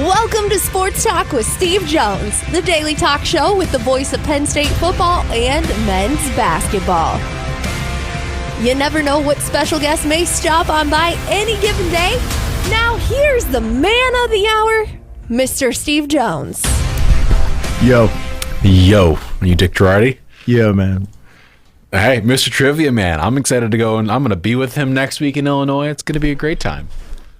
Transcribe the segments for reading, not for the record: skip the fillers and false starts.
Welcome to Sports Talk with Steve Jones, the daily talk show with the voice of Penn State football and men's basketball. You never know what special guest may stop on by any given day. Now here's the man of the hour, Mr. Steve Jones. Yo. Are you Dick Girardi? Yeah, man. Hey, Mr. Trivia Man. I'm excited to go, and I'm going to be with him next week in Illinois. It's going to be a great time.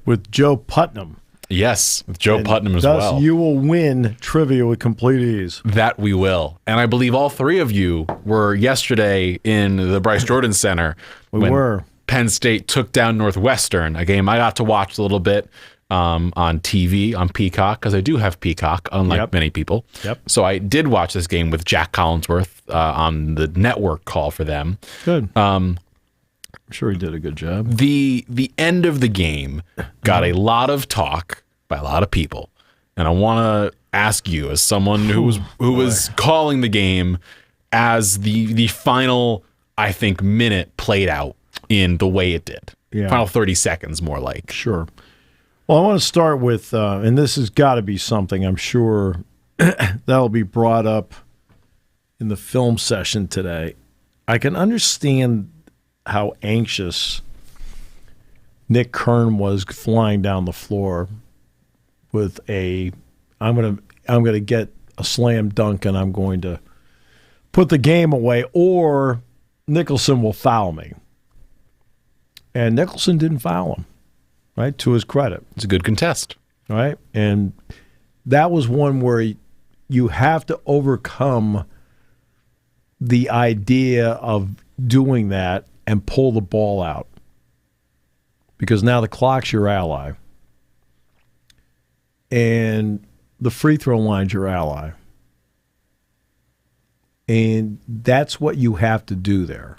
With Joe Putnam. Yes, with Joe Putnam as well. You will win trivia with complete ease. That we will. And I believe all three of you were yesterday in the Bryce Jordan Center. We were. Penn State took down Northwestern, a game I got to watch a little bit on TV, on Peacock, because I do have Peacock, unlike many people. Yep. So I did watch this game with Jack Collinsworth on the network call for them. Good. I'm sure he did a good job. The end of the game got a lot of talk by a lot of people, and I want to ask you, as someone who was calling the game, as the final, I think, minute played out in the way it did. Yeah. Final 30 seconds, more like. Sure. Well, I want to start with, and this has got to be something I'm sure that'll be brought up in the film session today. I can understand how anxious Nick Kern was flying down the floor with I'm gonna get a slam dunk and I'm going to put the game away, or Nicholson will foul me. And Nicholson didn't foul him, right? To his credit. It's a good contest. Right? And that was one where you have to overcome the idea of doing that and pull the ball out, because now the clock's your ally and the free throw line's your ally, and that's what you have to do there.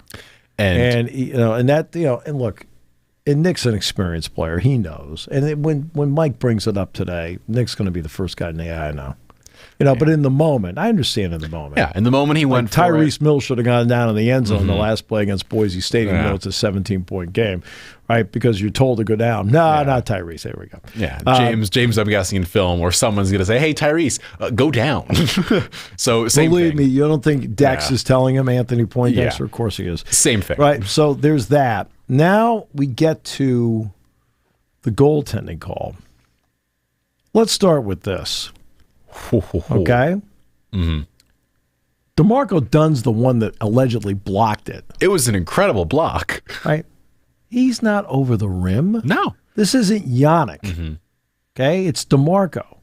And look, and Nick's an experienced player; he knows. And when Mike brings it up today, Nick's going to be the first guy in the eye now. But in the moment, I understand in the moment. Yeah, in the moment he went for Tyrese Mills should have gone down in the end zone the last play against Boise State, even though it's a 17-point game, right? Because you're told to go down. No, not Tyrese. There we go. Yeah, James, I'm guessing in film, or someone's going to say, hey, Tyrese, go down. So same Believe thing. me, you don't think Dex is telling him, Anthony Poindexter? Of course he is. Same thing. Right, so there's that. Now we get to the goaltending call. Let's start with this. Okay? Mm-hmm. DeMarco Dunn's the one that allegedly blocked it. It was an incredible block. Right? He's not over the rim. No. This isn't Yannick. Mm-hmm. Okay? It's DeMarco.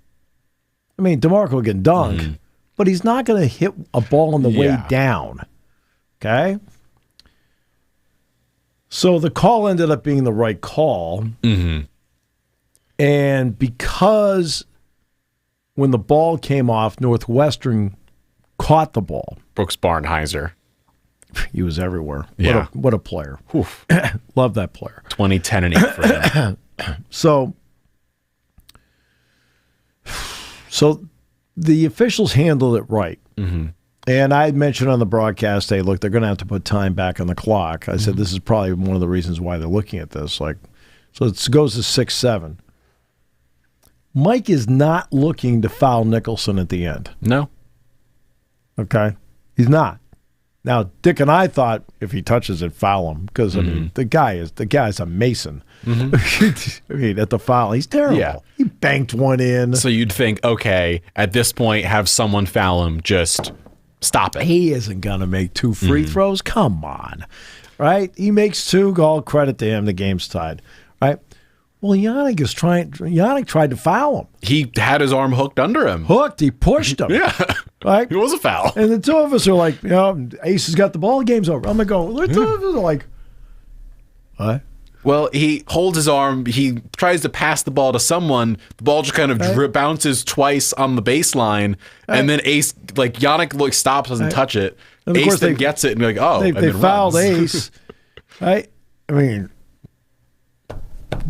I mean, DeMarco can dunk, but he's not going to hit a ball on the way down. Okay? So the call ended up being the right call. Mm-hmm. And because when the ball came off, Northwestern caught the ball. Brooks Barnheiser. He was everywhere. Yeah. What a player. Love that player. 2010 and 8 for him. So the officials handled it right. Mm-hmm. And I had mentioned on the broadcast, hey, look, they're going to have to put time back on the clock. I said this is probably one of the reasons why they're looking at this. So it goes to 6-7. Mike is not looking to foul Nicholson at the end. No. Okay? He's not. Now, Dick and I thought if he touches it, foul him, because I mean the guy's a mason. I mean, at the foul, he's terrible. Yeah. He banked one in. So you'd think, okay, at this point, have someone foul him, just stop it. He isn't gonna make two free throws. Come on, right? He makes two. All credit to him. The game's tied, right? Well, Yannick tried to foul him. He had his arm hooked under him. Hooked. He pushed him. Yeah. Right? It was a foul. And the two of us are like, Ace has got the ball. The game's over. I'm going to go. The two of us are like, what? Well, he holds his arm. He tries to pass the ball to someone. The ball just kind of bounces twice on the baseline. And then Ace, Yannick stops, doesn't touch it. And of Ace course then gets it and be like, oh, they fouled Ace. Right? I mean,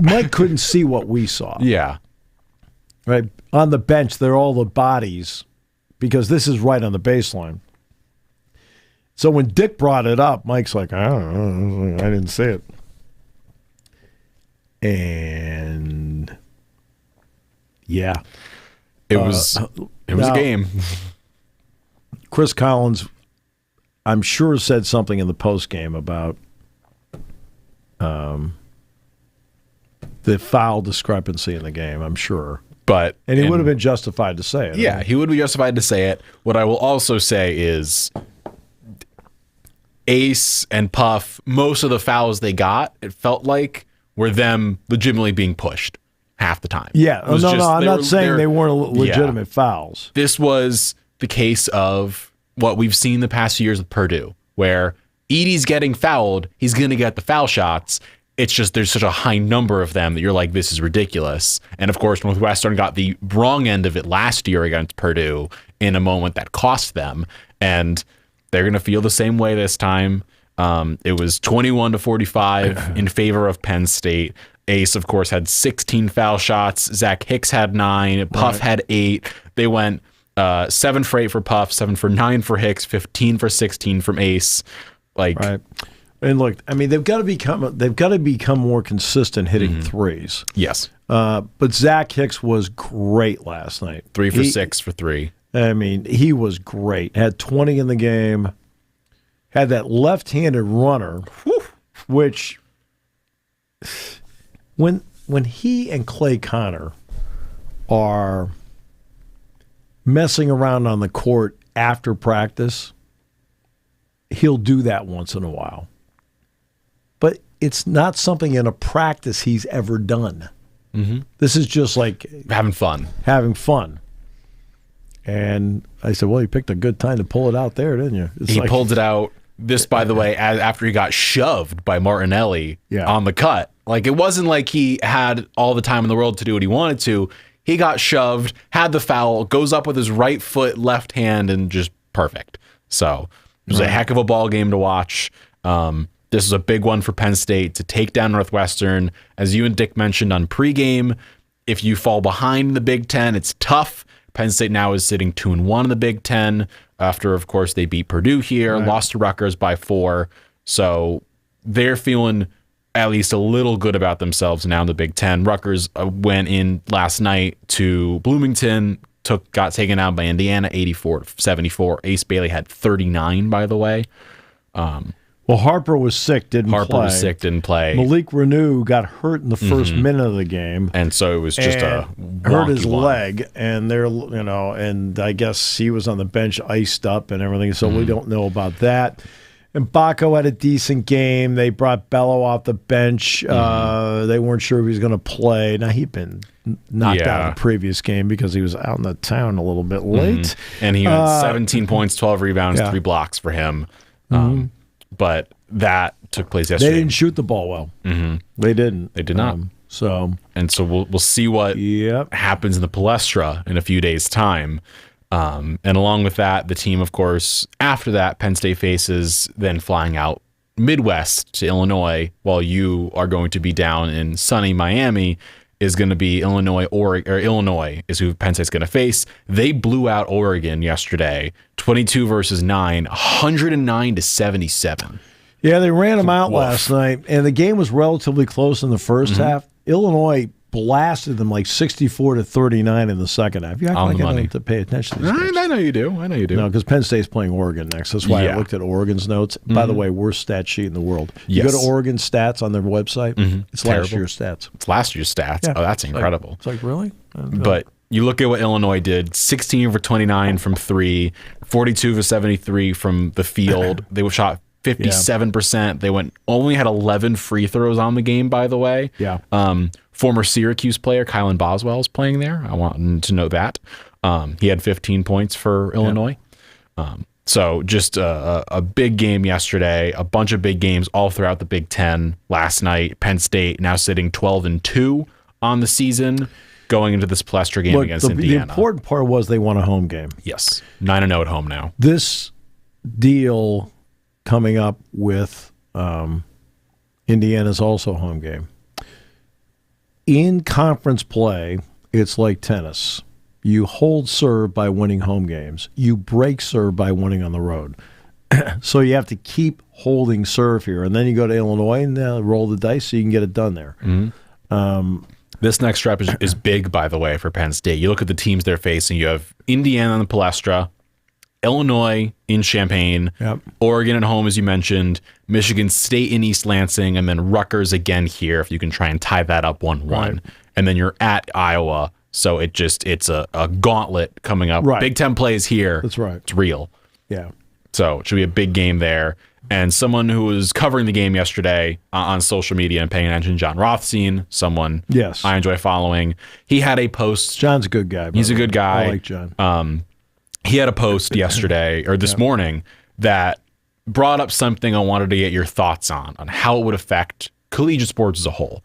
Mike couldn't see what we saw. Yeah. Right? On the bench, there are all the bodies, because this is right on the baseline. So when Dick brought it up, Mike's like, I don't know. I didn't see it. And yeah. It was a game. Chris Collins, I'm sure, said something in the post game about the foul discrepancy in the game. I'm sure, and he would have been justified to say it. Yeah, he would be justified to say it. What I will also say is, Ace and Puff, most of the fouls they got, it felt like, were them legitimately being pushed half the time. Yeah, I'm not saying they weren't legitimate fouls. This was the case of what we've seen the past few years with Purdue, where Edey's getting fouled, he's going to get the foul shots. It's just there's such a high number of them that you're like, this is ridiculous. And of course, Northwestern got the wrong end of it last year against Purdue in a moment that cost them, and they're going to feel the same way this time. It was 21-45 in favor of Penn State. Ace, of course, had 16 foul shots. Zach Hicks had 9. Puff had 8. They went 7 for 8 for Puff, 7 for 9 for Hicks, 15 for 16 from Ace. Right. And look, I mean, they've got to become more consistent hitting threes. Yes. But Zach Hicks was great last night. 3 for 6 for 3. I mean, he was great. Had 20 in the game. Had that left-handed runner, which when he and Clay Connor are messing around on the court after practice, he'll do that once in a while. But it's not something in a practice he's ever done. Mm-hmm. This is just like having fun. And I said, well, you picked a good time to pull it out there, didn't you? He pulled it out. This, by the way, after he got shoved by Martinelli on the cut. Like, it wasn't like he had all the time in the world to do what he wanted to. He got shoved, had the foul, goes up with his right foot, left hand, and just perfect. So it was a heck of a ball game to watch. This is a big one for Penn State to take down Northwestern. As you and Dick mentioned on pregame, if you fall behind in the Big Ten, it's tough. Penn State now is sitting 2-1 in the Big Ten after, of course, they beat Purdue here, lost to Rutgers by 4. So they're feeling at least a little good about themselves now in the Big Ten. Rutgers went in last night to Bloomington, got taken out by Indiana, 84-74. Ace Bailey had 39, by the way. Well, Harper was sick, didn't play. Malik Renew got hurt in the first minute of the game, and so it was just hurt his leg, and and I guess he was on the bench, iced up and everything. So we don't know about that. And Baco had a decent game. They brought Bello off the bench. They weren't sure if he was going to play. Now he'd been knocked out in the previous game because he was out in the town a little bit late, and he had 17 points, 12 rebounds, 3 blocks for him. But that took place yesterday. They didn't shoot the ball well. They didn't. They did not. So we'll see what happens in the Palestra in a few days' time. And along with that, the team, of course, after that, Penn State faces then flying out Midwest to Illinois, while you are going to be down in sunny Miami. Is going to be Illinois is who Penn State's going to face. They blew out Oregon yesterday, 22 versus 9, 109-77. Yeah, they ran them out last night, and the game was relatively close in the first half. Illinois blasted them like 64-39 in the second half. You act like I don't to pay attention to these games. I know you do. No, because Penn State's playing Oregon next. That's why I looked at Oregon's notes. By the way, worst stat sheet in the world. You go to Oregon stats on their website, it's last year's stats. It's last year's stats. Yeah. Oh, that's incredible. It's like really? But you look at what Illinois did, 16 for 29 from 3, 42 for 73 from the field. They shot 57%. They only had 11 free throws on the game, by the way. Yeah. Former Syracuse player Kylan Boswell is playing there. I want to know that. He had 15 points for Illinois. So just a big game yesterday, a bunch of big games all throughout the Big Ten last night. Penn State now sitting 12-2 on the season, going into this Palestra game against Indiana. The important part was they won a home game. Yes, 9-0 at home now. This deal coming up with Indiana's also a home game. In conference play, it's like tennis. You hold serve by winning home games. You break serve by winning on the road. So you have to keep holding serve here. And then you go to Illinois and roll the dice so you can get it done there. This next stretch is big, by the way, for Penn State. You look at the teams they're facing. You have Indiana on the Palestra, Illinois in Champaign, Oregon at home, as you mentioned, Michigan State in East Lansing, and then Rutgers again here, if you can try and tie that up 1-1. Right. And then you're at Iowa. So it's a gauntlet coming up. Right. Big Ten plays here. That's right. It's real. Yeah. So it should be a big game there. And someone who was covering the game yesterday on social media and paying attention, John Rothstein, someone I enjoy following. He had a post. John's a good guy. He's a good guy. I like John. He had a post yesterday or this morning that brought up something I wanted to get your thoughts on how it would affect collegiate sports as a whole,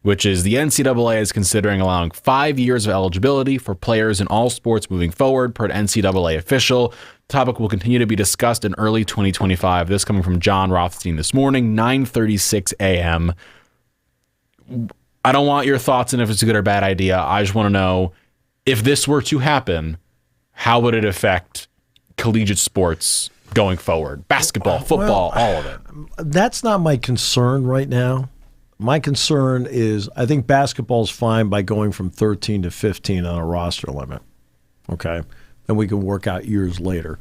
which is the NCAA is considering allowing 5 years of eligibility for players in all sports moving forward, per an NCAA official. The topic will continue to be discussed in early 2025. This coming from John Rothstein this morning, 9:36 a.m. I don't want your thoughts on if it's a good or bad idea. I just want to know, if this were to happen, how would it affect collegiate sports going forward? Basketball, football, all of it. That's not my concern right now. My concern is I think basketball's fine by going from 13 to 15 on a roster limit. Okay? Then we can work out years later.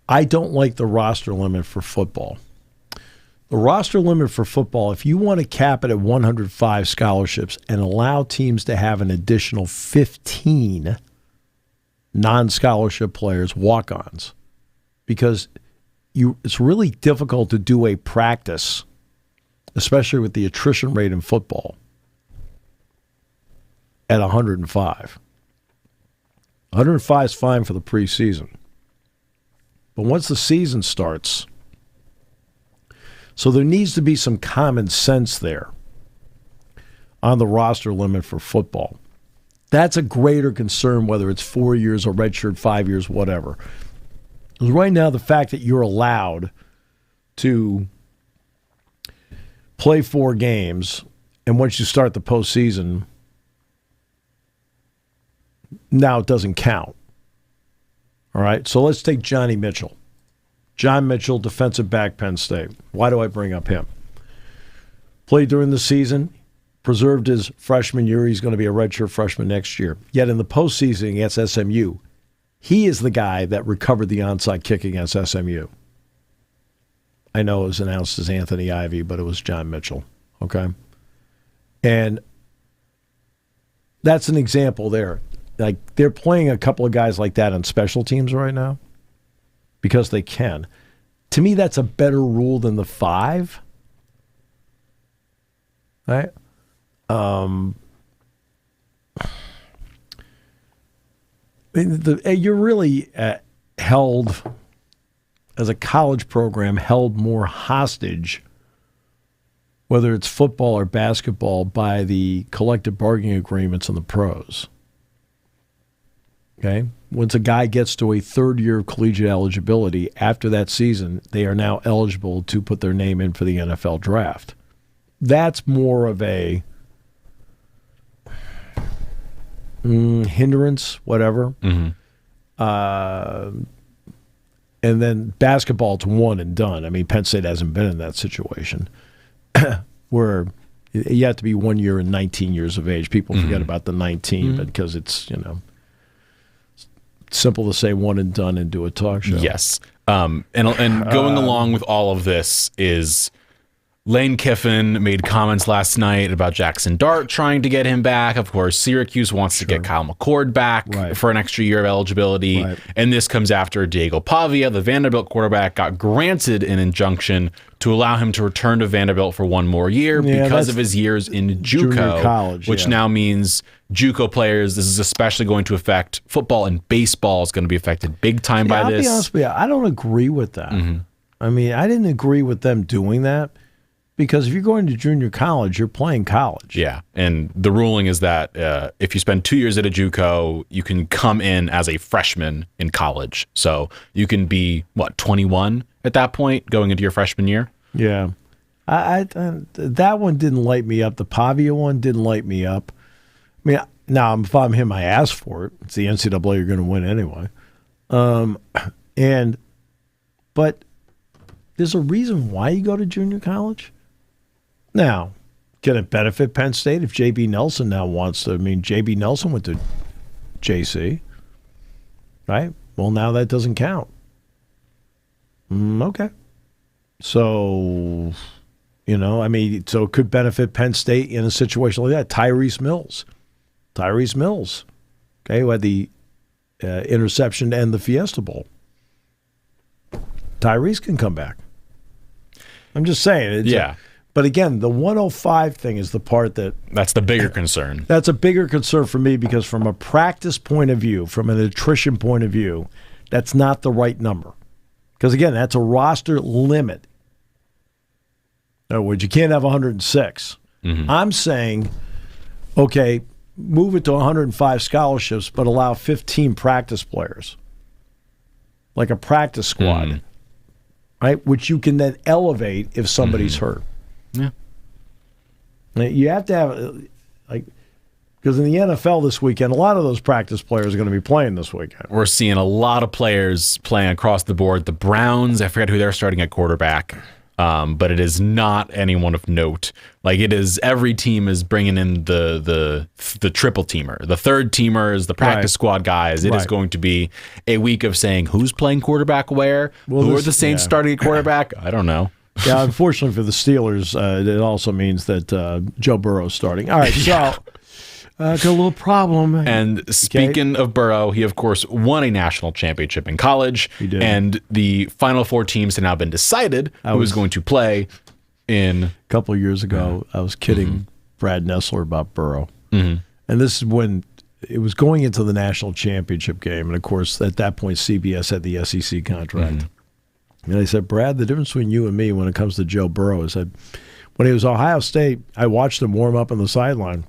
I don't like the roster limit for football. The roster limit for football, if you want to cap it at 105 scholarships and allow teams to have an additional 15 non-scholarship players, walk-ons, because it's really difficult to do a practice, especially with the attrition rate in football, at 105. 105 is fine for the preseason. But once the season starts, so there needs to be some common sense there on the roster limit for football. That's a greater concern, whether it's 4 years or redshirt, 5 years, whatever. Because right now, the fact that you're allowed to play 4 games, and once you start the postseason, now it doesn't count. All right, so let's take Johnny Mitchell. John Mitchell, defensive back, Penn State. Why do I bring up him? Played during the season, preserved his freshman year. He's going to be a redshirt freshman next year. Yet in the postseason against SMU, he is the guy that recovered the onside kick against SMU. I know it was announced as Anthony Ivey, but it was John Mitchell. Okay? And that's an example there. Like, they're playing a couple of guys like that on special teams right now because they can. To me, that's a better rule than the 5. Right? You're really held, as a college program, held more hostage, whether it's football or basketball, by the collective bargaining agreements and the pros. Okay? Once a guy gets to a third year of collegiate eligibility, after that season, they are now eligible to put their name in for the NFL draft. That's more of a hindrance, whatever. Mm-hmm. And then basketball, it's one and done. I mean, Penn State hasn't been in that situation where you have to be 1 year and 19 years of age. People forget about the 19, but because it's, simple to say one and done and do a talk show. Yes. And going along with all of this is Lane Kiffin made comments last night about Jackson Dart trying to get him back. Of course, Syracuse wants to get Kyle McCord back for an extra year of eligibility. Right. And this comes after Diego Pavia, the Vanderbilt quarterback, got granted an injunction to allow him to return to Vanderbilt for one more year because of his years in JUCO, college, which now means JUCO players, this is especially going to affect football, and baseball is going to be affected big time by this. I'll be honest with you, I don't agree with that. I mean, I didn't agree with them doing that. Because if you're going to junior college, you're playing college. Yeah, and the ruling is that if you spend 2 years at a JUCO, you can come in as a freshman in college. So you can be, 21 at that point, going into your freshman year? Yeah. I that one didn't light me up. The Pavia one didn't light me up. I mean, now, if I'm him, I asked for it. It's the NCAA, you're going to win anyway. But there's a reason why you go to junior college. Now, Can it benefit Penn State if J.B. Nelson now wants to? I mean, J.B. Nelson went to JC, right? Well, now that doesn't count. Okay. So, I mean, so it could benefit Penn State in a situation like that. Tyrese Mills, okay, who had the interception to end the Fiesta Bowl. Tyrese can come back. I'm just saying. But again, the 105 thing is the part that's the bigger concern. That's a bigger concern for me because from a practice point of view, from an attrition point of view, that's not the right number. Because, again, that's a roster limit. In other words, you can't have 106. Mm-hmm. I'm saying, okay, move it to 105 scholarships, but allow 15 practice players, like a practice squad, right? Which you can then elevate if somebody's hurt. Yeah. You have to have, because in the NFL this weekend, a lot of those practice players are going to be playing this weekend. We're seeing a lot of players playing across the board. The Browns, I forget who they're starting at quarterback, but it is not anyone of note. It is every team is bringing in the triple teamer. The third teamer is the practice squad guys. It is going to be a week of saying who's playing quarterback where, who are the Saints starting at quarterback. I don't know. Yeah, unfortunately for the Steelers, it also means that Joe Burrow's starting. All right, so got a little problem. And speaking of Burrow, he, of course, won a national championship in college. He did. And the final four teams have now been decided who is going to play in. A couple of years ago, I was kidding Brad Nessler about Burrow. Mm-hmm. And this is when it was going into the national championship game. And, of course, at that point, CBS had the SEC contract. Mm-hmm. And I said, Brad, the difference between you and me when it comes to Joe Burrow is that when he was Ohio State, I watched him warm up on the sideline.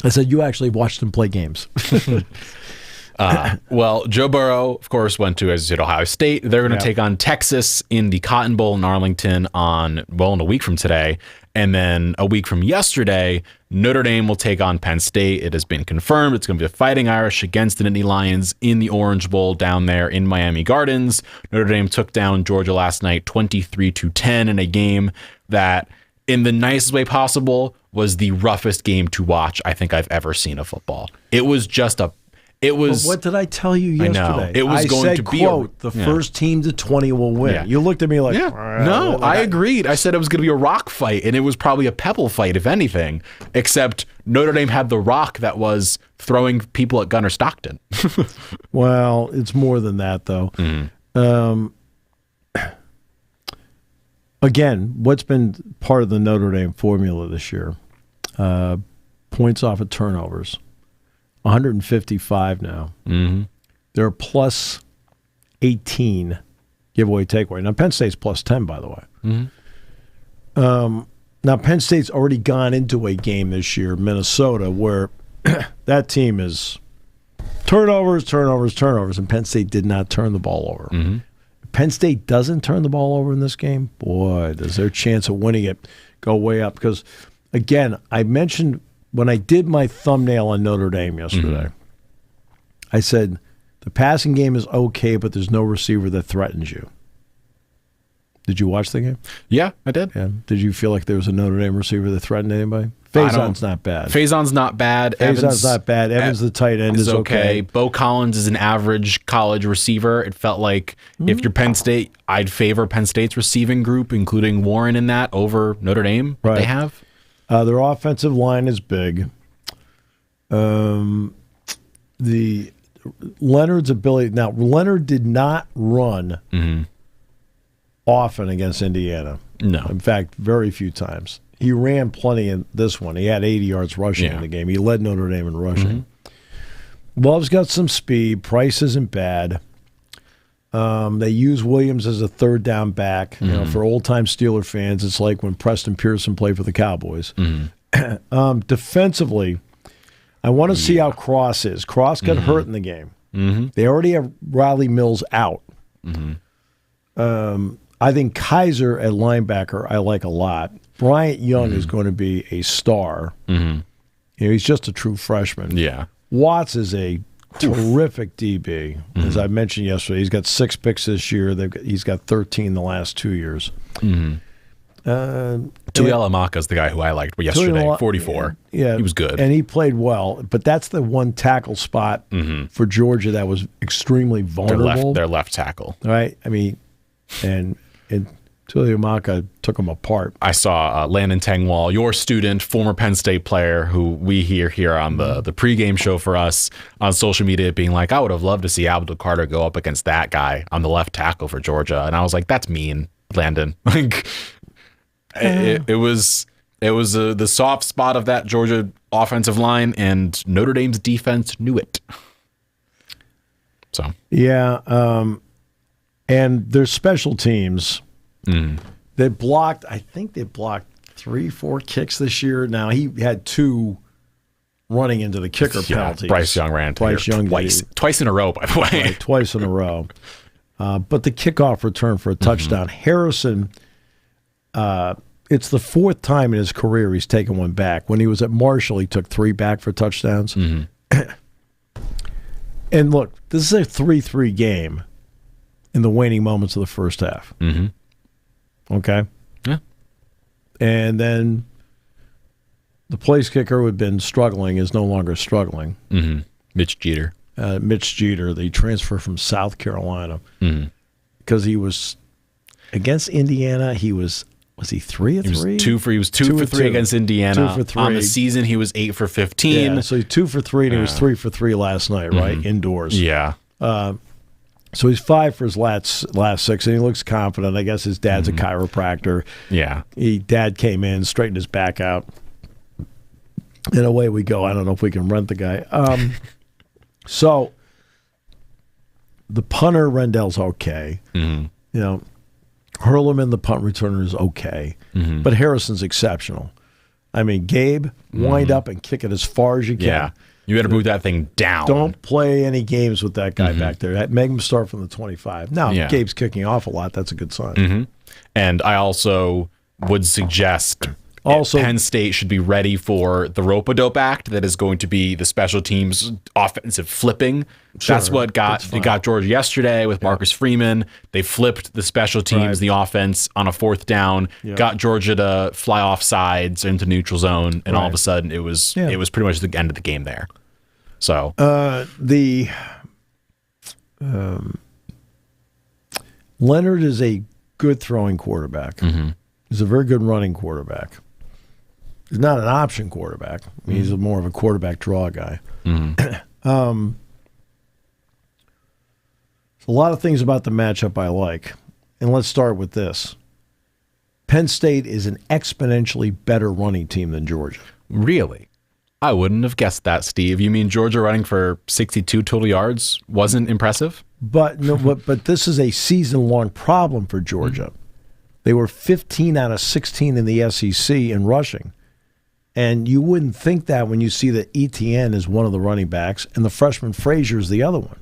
I said, you actually watched him play games. Well, Joe Burrow, of course, went to, as you said, Ohio State. They're going to take on Texas in the Cotton Bowl in Arlington in a week from today. And then a week from yesterday, Notre Dame will take on Penn State. It has been confirmed. It's going to be the Fighting Irish against the Nittany Lions in the Orange Bowl down there in Miami Gardens. Notre Dame took down Georgia last night 23-10 in a game that, in the nicest way possible, was the roughest game to watch I think I've ever seen of football. It was just It was. But what did I tell you yesterday? I know. It was going said, to be quote, the first team to 20 will win. Yeah. You looked at me like, no, I agreed. I said it was going to be a rock fight, and it was probably a pebble fight, if anything, except Notre Dame had the rock that was throwing people at Gunnar Stockton. Well, it's more than that, though. Again, what's been part of the Notre Dame formula this year? Points off of turnovers. 155 now. Mm-hmm. They're plus 18 giveaway takeaway. Now, Penn State's plus 10, by the way. Mm-hmm. Now, Penn State's already gone into a game this year, Minnesota, where that team is turnovers, and Penn State did not turn the ball over. Mm-hmm. If Penn State doesn't turn the ball over in this game, boy, does their chance of winning it go way up. Because, again, I mentioned when I did my thumbnail on Notre Dame yesterday, I said the passing game is okay, but there's no receiver that threatens you. Did you watch the game? Yeah, I did. Yeah. Did you feel like there was a Notre Dame receiver that threatened anybody? Faison's not bad. Faison's not bad. Evans not bad. Evans, the tight end, is okay. Bo Collins is an average college receiver. It felt like if you're Penn State, I'd favor Penn State's receiving group, including Warren in that, over Notre Dame. Right. They have. Their offensive line is big. The Leonard's ability. Now, Leonard did not run often against Indiana. No. In fact, very few times. He ran plenty in this one. He had 80 yards rushing in the game. He led Notre Dame in rushing. Love's got some speed. Price isn't bad. They use Williams as a third down back. You know, for old-time Steeler fans, it's like when Preston Pearson played for the Cowboys. Defensively, I want to see how Cross is. Cross got hurt in the game. They already have Riley Mills out. I think Kaiser at linebacker I like a lot. Bryant Young is going to be a star. You know, he's just a true freshman. Yeah. Watts is a terrific DB. As I mentioned yesterday, he's got 6 picks this year. He's got 13 the last 2 years. Tuihalamaka is the guy who I liked yesterday, 44. Yeah, he was good. And he played well, but that's the one tackle spot for Georgia that was extremely vulnerable. Their left tackle. Right? I mean, and Tuihalamaka took him apart. I saw Landon Tengwall, your student, former Penn State player, who we hear here on the pregame show for us on social media, being like, I would have loved to see Abdul Carter go up against that guy on the left tackle for Georgia. And I was like, that's mean, Landon. Like, it was the soft spot of that Georgia offensive line, and Notre Dame's defense knew it. So yeah, and their special teams. They blocked, I think they blocked 3-4 kicks this year. Now, he had 2 running into the kicker penalties. Bryce Young ran twice in a row, by the way. Right, twice in a row. But the kickoff return for a touchdown. Harrison, it's the 4th time in his career he's taken one back. When he was at Marshall, he took 3 back for touchdowns. And look, this is a 3-3 game in the waning moments of the first half. Okay? Yeah. And then the place kicker who had been struggling is no longer struggling. Mitch Jeter. Mitch Jeter, the transfer from South Carolina. Because he was, against Indiana, he was he 3 of 3? He was 2 for 3 against Indiana. 2 for 3. On the season, he was 8 for 15. Yeah, so he's 2 for 3, and he was 3 for 3 last night, right? Indoors. Yeah. So he's 5 for his last 6, and he looks confident. I guess his dad's a chiropractor. Yeah. Dad came in, straightened his back out, and away we go. I don't know if we can rent the guy. So the punter, Rendell's okay. You know, Hurleman, the punt returner, is okay. But Harrison's exceptional. I mean, Gabe, wind up and kick it as far as you can. Yeah. You got to move that thing down. Don't play any games with that guy back there. Make him start from the 25. Now, if Gabe's kicking off a lot, that's a good sign. And I also would suggest Penn State should be ready for the rope-a-dope act that is going to be the special teams offensive flipping. That's what got Georgia yesterday with Marcus Freeman. They flipped the special teams, the offense on a 4th down, got Georgia to fly off sides into neutral zone, and all of a sudden it was pretty much the end of the game there. So Leonard is a good throwing quarterback. He's a very good running quarterback. He's not an option quarterback. I mean, he's more of a quarterback draw guy. There's a lot of things about the matchup I like. And let's start with this. Penn State is an exponentially better running team than Georgia. Really? I wouldn't have guessed that, Steve. You mean Georgia running for 62 total yards wasn't impressive? But this is a season-long problem for Georgia. They were 15 out of 16 in the SEC in rushing. And you wouldn't think that when you see that Etienne is one of the running backs and the freshman Frazier is the other one.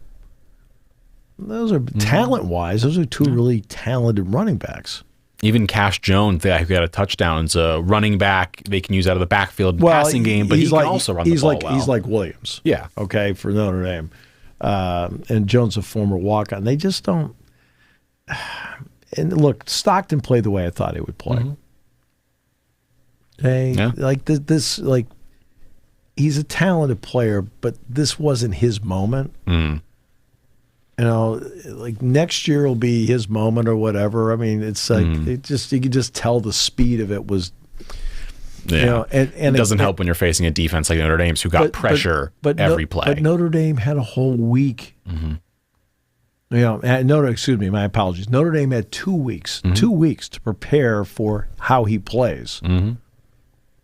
Those are, talent-wise, those are 2 really talented running backs. Even Cash Jones, who got a touchdown, is a running back they can use out of the backfield passing game, but he can also run the ball well. He's like Williams. Yeah. Okay, for Notre Dame. And Jones, a former walk-on. They just don't. And look, Stockton played the way I thought he would play. He's a talented player, but this wasn't his moment. You know, like next year will be his moment or whatever. I mean, it's like you can just tell the speed of it was. Yeah, you know, and it doesn't help when you're facing a defense like Notre Dame's who got pressure every play. But Notre Dame had a whole week. You know, my apologies. Notre Dame had 2 weeks, 2 weeks to prepare for how he plays.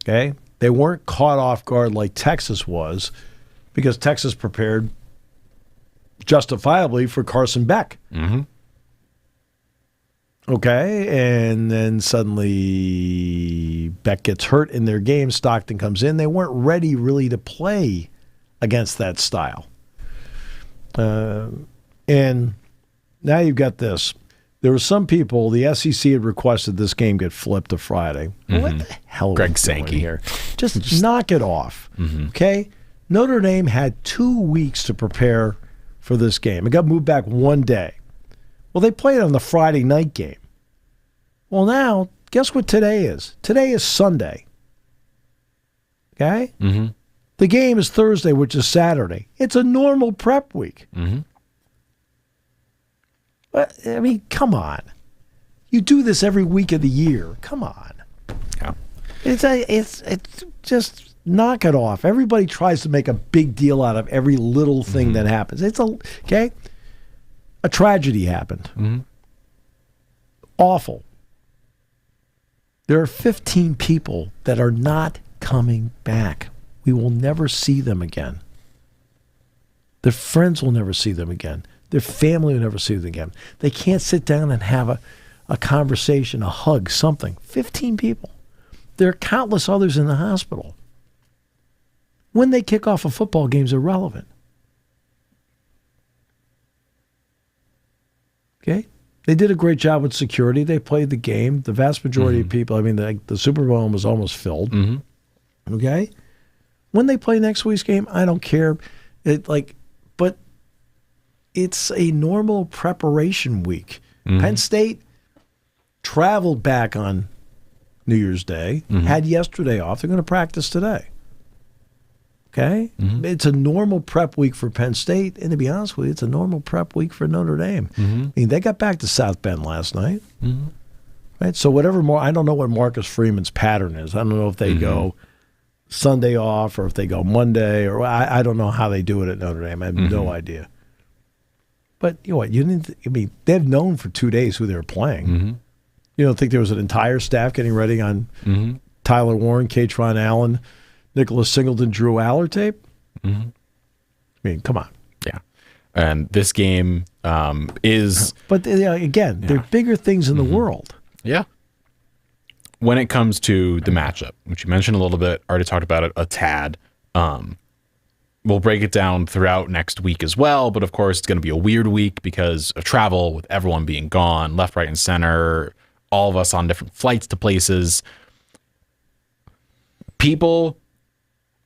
Okay, they weren't caught off guard like Texas was, because Texas prepared justifiably for Carson Beck. Okay, and then suddenly Beck gets hurt in their game. Stockton comes in. They weren't ready really to play against that style. And now you've got this. There were some people, the SEC had requested this game get flipped to Friday. What the hell are Greg we doing Sankey here? Just knock it off, okay? Notre Dame had 2 weeks to prepare for this game. It got moved back 1 day. Well, they played on the Friday night game. Well, now Guess what today is? Today is Sunday. Okay? Mm-hmm. The game is Thursday, which is Saturday. It's a normal prep week. Mm-hmm. But, I mean, come on. You do this every week of the year. Come on. Yeah. It's just knock it off. Everybody tries to make a big deal out of every little thing that happens. Okay? A tragedy happened. Mm-hmm. Awful. There are 15 people that are not coming back. We will never see them again. Their friends will never see them again. Their family will never see them again. They can't sit down and have a conversation, a hug, something. 15 people. There are countless others in the hospital. When they kick off a football game is irrelevant. Okay? They did a great job with security. They played the game. The vast majority of people, I mean, the Super Bowl was almost filled. Mm-hmm. Okay? When they play next week's game, I don't care. But it's a normal preparation week. Mm-hmm. Penn State traveled back on New Year's Day, had yesterday off. They're going to practice today. Okay? Mm-hmm. It's a normal prep week for Penn State, and to be honest with you, it's a normal prep week for Notre Dame. Mm-hmm. I mean, they got back to South Bend last night. Mm-hmm. Right? So I don't know what Marcus Freeman's pattern is. I don't know if they go Sunday off or if they go Monday, or I don't know how they do it at Notre Dame. I have no idea. But you know what? They've known for 2 days who they were playing. Mm-hmm. You don't think there was an entire staff getting ready on Tyler Warren, Katron Allen, Nicholas Singleton, Drew Aller tape? Mm-hmm. I mean, come on. Yeah. And this game is... But again, there are bigger things in the world. Yeah. When it comes to the matchup, which you mentioned a little bit, already talked about it a tad, we'll break it down throughout next week as well. But of course, it's going to be a weird week because of travel, with everyone being gone, left, right, and center, all of us on different flights to places.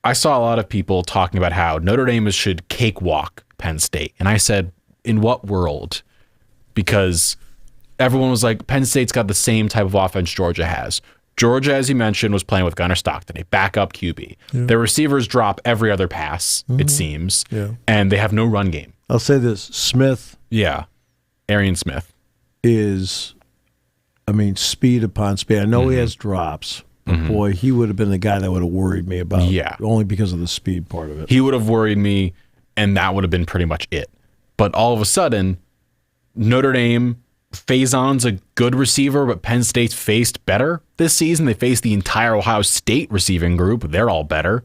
I saw a lot of people talking about how Notre Dame should cakewalk Penn State. And I said, in what world? Because everyone was like, Penn State's got the same type of offense Georgia has. Georgia, as you mentioned, was playing with Gunnar Stockton, a backup QB. Yeah. Their receivers drop every other pass, it seems, and they have no run game. I'll say this, Smith. Yeah, Arian Smith. Is, speed upon speed. I know he has drops, but boy, he would have been the guy that would have worried me about only because of the speed part of it. He would have worried me, and that would have been pretty much it. But all of a sudden, Notre Dame... Faison's a good receiver, but Penn State's faced better this season. They faced the entire Ohio State receiving group. They're all better.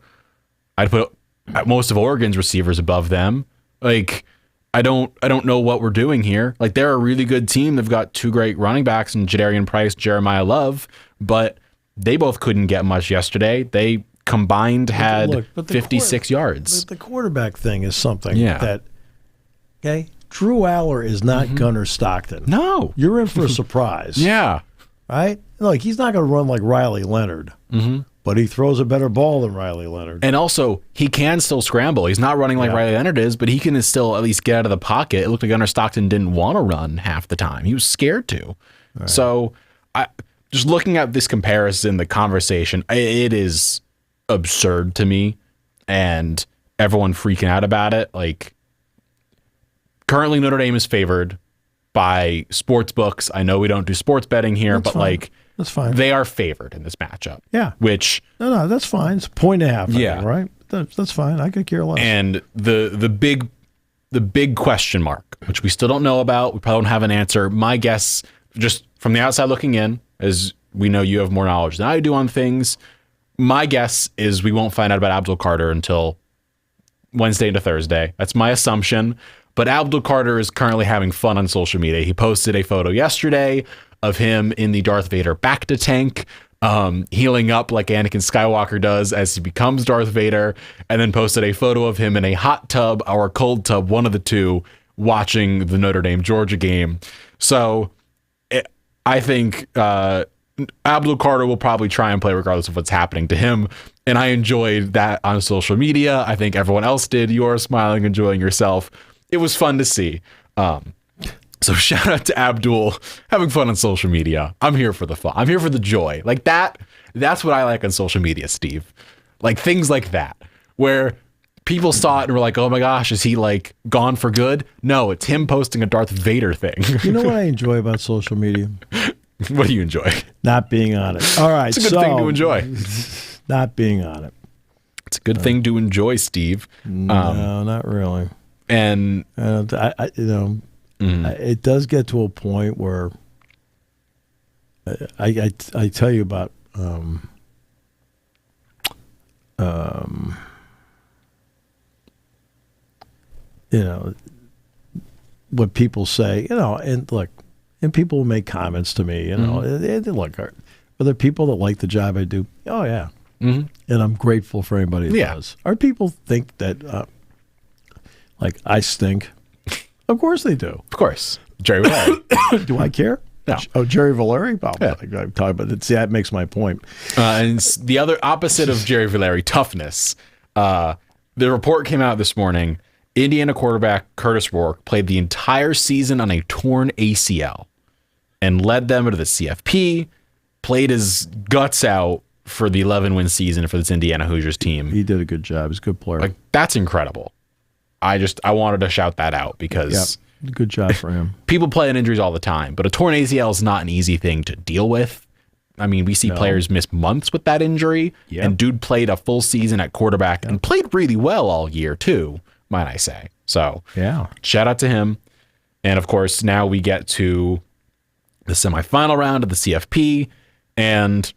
I'd put most of Oregon's receivers above them. Like, I don't know what we're doing here. Like, they're a really good team. They've got two great running backs in Jadarian Price, Jeremiah Love, but they both couldn't get much yesterday. They combined had 56 yards. The quarterback thing is something that, okay? Drew Aller is not Gunnar Stockton. No. You're in for a surprise. Yeah. Right? Like, he's not going to run like Riley Leonard, but he throws a better ball than Riley Leonard. And also, he can still scramble. He's not running like Riley Leonard is, but he can still at least get out of the pocket. It looked like Gunnar Stockton didn't want to run half the time. He was scared to. Right. So, just looking at this comparison, the conversation, it is absurd to me, and everyone freaking out about it. Like, currently, Notre Dame is favored by sports books. I know we don't do sports betting here, that's fine. That's fine. They are favored in this matchup. Yeah. Which no, that's fine. It's a point and a half. Right? That's fine. I could care less. And the big question mark, which we still don't know about, we probably don't have an answer. My guess, just from the outside looking in, as we know you have more knowledge than I do on things, my guess is we won't find out about Abdul Carter until Wednesday into Thursday. That's my assumption. But Abdul Carter is currently having fun on social media. He posted a photo yesterday of him in the Darth Vader Bacta tank, healing up like Anakin Skywalker does as he becomes Darth Vader, and then posted a photo of him in a hot tub or a cold tub, one of the two, watching the Notre Dame Georgia game. So I think Abdul Carter will probably try and play regardless of what's happening to him. And I enjoyed that on social media. I think everyone else did. You are smiling, enjoying yourself. It was fun to see. So shout out to Abdul having fun on social media. I'm here for the fun. I'm here for the joy. Like that. That's what I like on social media, Steve. Like things like that, where people saw it and were like, oh my gosh, is he like gone for good? No, it's him posting a Darth Vader thing. You know what I enjoy about social media? What do you enjoy? Not being on it. All right. It's a good thing to enjoy. Not being on it. It's a good thing to enjoy, Steve. No, not really. And it does get to a point where I tell you about what people say, and look, and people will make comments to me, look, are there people that like the job I do? Oh yeah. And I'm grateful for anybody that does. Are people think that like I stink? Of course they do. Of course. Jerry Valeri. Do I care? No. Oh, Jerry Valeri? Oh, yeah. I'm talking about it. See, that makes my point. And the other opposite of Jerry Valeri, toughness. The report came out this morning. Indiana quarterback Curtis Rourke played the entire season on a torn ACL and led them to the CFP, played his guts out for the 11-win season for this Indiana Hoosiers team. He did a good job. He's a good player. Like, that's incredible. I wanted to shout that out because good job for him. People play in injuries all the time, but a torn ACL is not an easy thing to deal with. I mean, we see players miss months with that injury, and dude played a full season at quarterback and played really well all year too, might I say. So shout out to him. And of course, now we get to the semifinal round of the CFP. And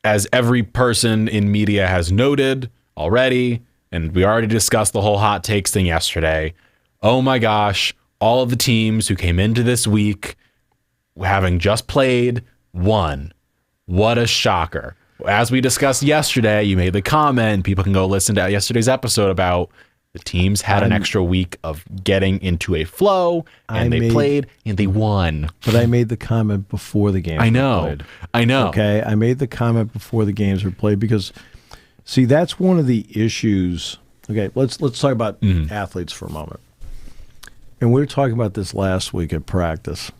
as every person in media has noted already, and we already discussed the whole hot takes thing yesterday. Oh my gosh, all of the teams who came into this week having just played won. What a shocker. As we discussed yesterday, you made the comment, people can go listen to yesterday's episode about the teams had an extra week of getting into a flow, and they played and they won. But I made the comment before the games were played. I know. Okay, I made the comment before the games were played because see, that's one of the issues. Okay, let's talk about athletes for a moment. And we were talking about this last week at practice.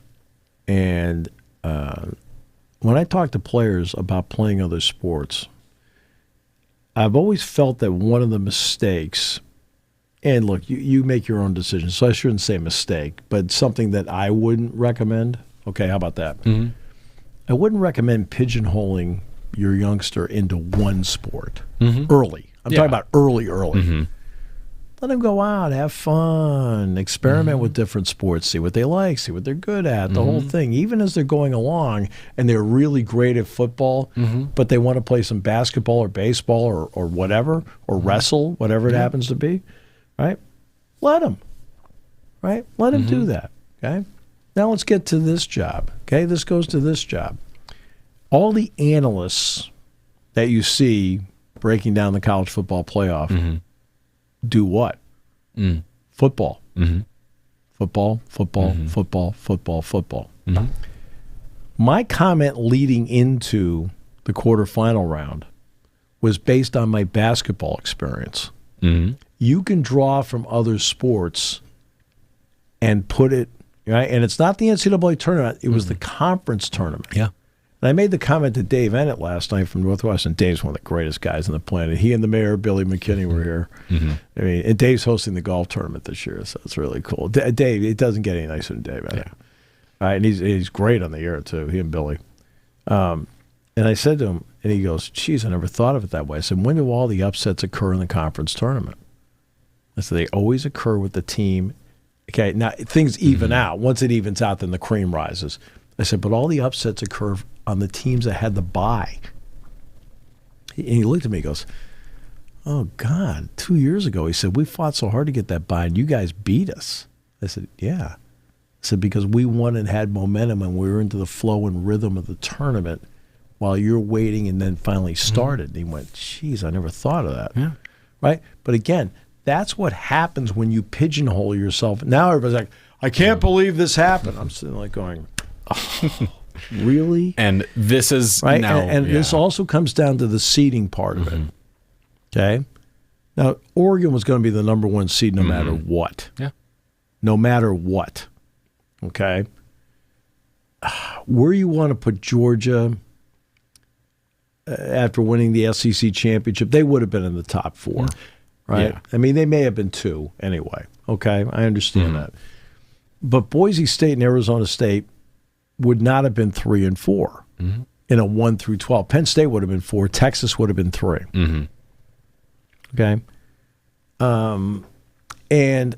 And when I talk to players about playing other sports, I've always felt that one of the mistakes, and look, you make your own decision, so I shouldn't say mistake, but something that I wouldn't recommend. Okay, how about that? I wouldn't recommend pigeonholing your youngster into one sport early. I'm talking about early. Let them go out, have fun, experiment with different sports, see what they like, see what they're good at, the whole thing. Even as they're going along and they're really great at football, but they want to play some basketball or baseball or whatever, or wrestle, whatever it happens to be, right? Let them, right? Let them do that, okay? Now let's get to this job, okay? This goes to this job. All the analysts that you see breaking down the college football playoff do what? Football. Football. My comment leading into the quarterfinal round was based on my basketball experience. You can draw from other sports and put it, right? And it's not the NCAA tournament. It was the conference tournament. Yeah. And I made the comment to Dave Ennett last night from Northwestern. Dave's one of the greatest guys on the planet. He and the mayor, Billy McKinney, were here. I mean, and Dave's hosting the golf tournament this year, so it's really cool. Dave, it doesn't get any nicer than Dave. Yeah. And he's great on the air, too, he and Billy. And I said to him, and he goes, geez, I never thought of it that way. I said, when do all the upsets occur in the conference tournament? I said, they always occur with the team. Okay, now things even out. Once it evens out, then the cream rises. I said, but all the upsets occur on the teams that had the bye. And he looked at me and goes, oh, God, 2 years ago, he said, we fought so hard to get that bye, and you guys beat us. I said, yeah. I said, because we won and had momentum, and we were into the flow and rhythm of the tournament while you're waiting and then finally started. And he went, geez, I never thought of that. Yeah. Right? But again, that's what happens when you pigeonhole yourself. Now everybody's like, I can't believe this happened. I'm sitting like going, oh, really? And this is right. Now, and this also comes down to the seeding part of it. Okay. Now Oregon was going to be the number one seed no matter what. Yeah. No matter what. Okay. where you want to put Georgia after winning the SEC championship, they would have been in the top 4, right? Yeah. I mean, they may have been 2 anyway. Okay, I understand that. But Boise State and Arizona State would not have been 3 and 4 in a 1 through 12. Penn State would have been 4. Texas would have been 3. Okay, and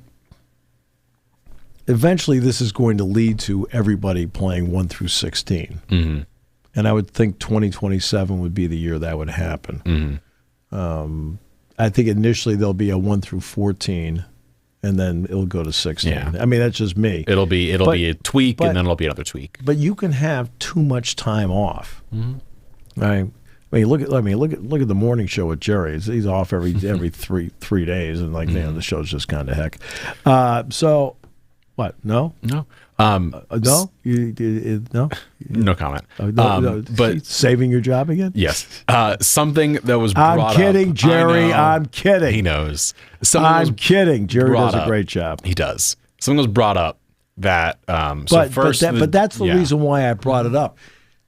eventually this is going to lead to everybody playing 1 through 16. And I would think 2027 would be the year that would happen. I think initially there'll be a 1 through 14, and then it'll go to 16. Yeah. I mean, that's just me. It'll be a tweak, and then it'll be another tweak. But you can have too much time off. Right? I mean, look at the morning show with Jerry. He's off every 3 days, and the show's just kind of heck. So, what? No. No. No? No? No comment. No, but saving your job again? Yes. Something that was brought up. I'm kidding, Jerry. I'm kidding. He knows. I'm kidding. Jerry does a great job. He does. Something was brought up that but that's the reason why I brought it up.